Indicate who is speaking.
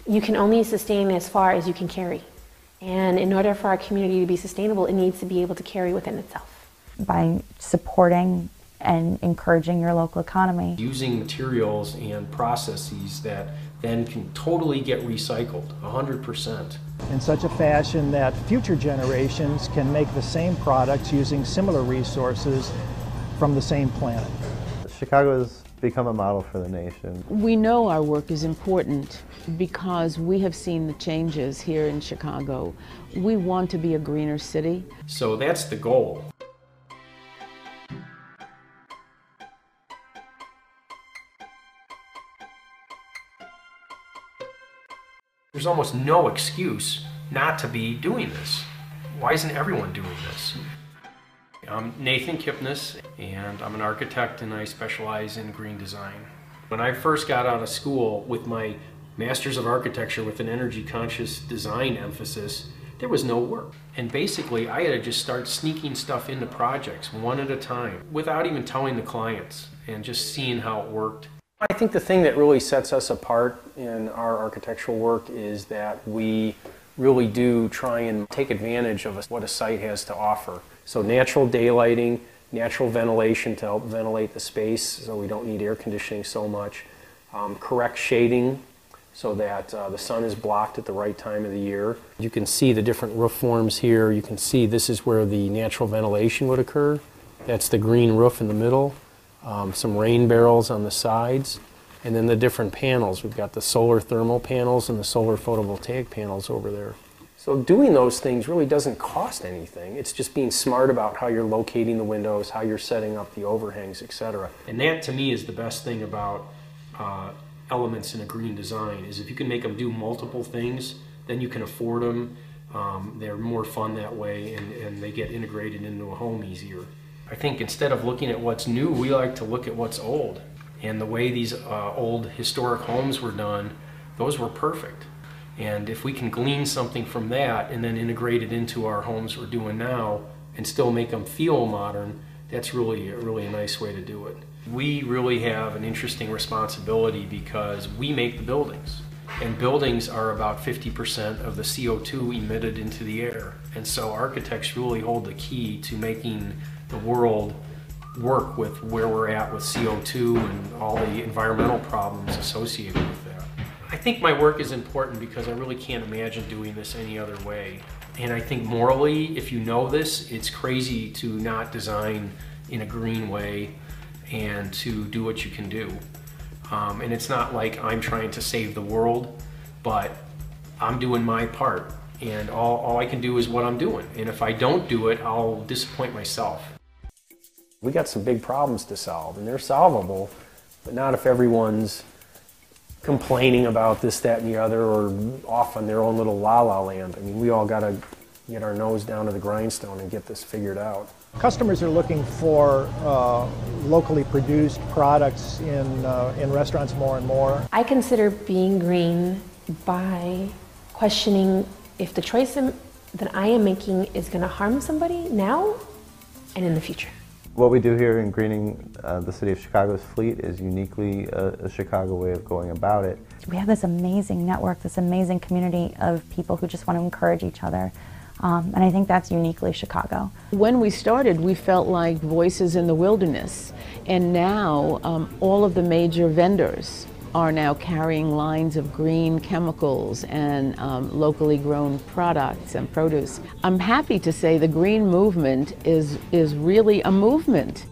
Speaker 1: You can only sustain as far as you can carry. And in order for our community to be sustainable, it needs to be able to carry within itself.
Speaker 2: By supporting and encouraging your local economy.
Speaker 3: Using materials and processes that then can totally get recycled, 100%.
Speaker 4: In such a fashion that future generations can make the same products using similar resources from the same planet.
Speaker 5: Chicago has become a model for the nation.
Speaker 6: We know our work is important because we have seen the changes here in Chicago. We want to be a greener city.
Speaker 3: So that's the goal. There's almost no excuse not to be doing this. Why isn't everyone doing this? I'm Nathan Kipnis, and I'm an architect, and I specialize in green design. When I first got out of school with my Master's of Architecture with an energy conscious design emphasis, there was no work. And basically, I had to just start sneaking stuff into projects one at a time without even telling the clients and just seeing how it worked. I think the thing that really sets us apart in our architectural work is that we really do try and take advantage of what a site has to offer. So natural daylighting, natural ventilation to help ventilate the space so we don't need air conditioning so much, correct shading so that the sun is blocked at the right time of the year. You can see the different roof forms here. You can see this is where the natural ventilation would occur. That's the green roof in the middle. Some rain barrels on the sides, and then the different panels. We've got the solar thermal panels and the solar photovoltaic panels over there. So doing those things really doesn't cost anything. It's just being smart about how you're locating the windows, how you're setting up the overhangs, etc. And that to me is the best thing about elements in a green design, is if you can make them do multiple things, then you can afford them. They're more fun that way, and they get integrated into a home easier. I think instead of looking at what's new, we like to look at what's old. And the way these old historic homes were done, those were perfect. And if we can glean something from that and then integrate it into our homes we're doing now and still make them feel modern, that's really a nice way to do it. We really have an interesting responsibility because we make the buildings. And buildings are about 50% of the CO2 emitted into the air. And so architects really hold the key to making the world work with where we're at with CO2 and all the environmental problems associated with that. I think my work is important because I really can't imagine doing this any other way. And I think morally, if you know this, it's crazy to not design in a green way and to do what you can do. And it's not like I'm trying to save the world, but I'm doing my part. And all I can do is what I'm doing. And if I don't do it, I'll disappoint myself. We got some big problems to solve, and they're solvable, but not if everyone's complaining about this, that, and the other, or off on their own little la-la land. I mean, we all got to get our nose down to the grindstone and get this figured out.
Speaker 4: Customers are looking for locally produced products in restaurants more and more.
Speaker 1: I consider being green by questioning if the choice that I am making is going to harm somebody now and in the future.
Speaker 5: What we do here in greening the city of Chicago's fleet is uniquely a Chicago way of going about it.
Speaker 2: We have this amazing network, this amazing community of people who just want to encourage each other. And I think that's uniquely Chicago.
Speaker 6: When we started, we felt like voices in the wilderness. And now all of the major vendors are now carrying lines of green chemicals and locally grown products and produce. I'm happy to say the green movement is really a movement.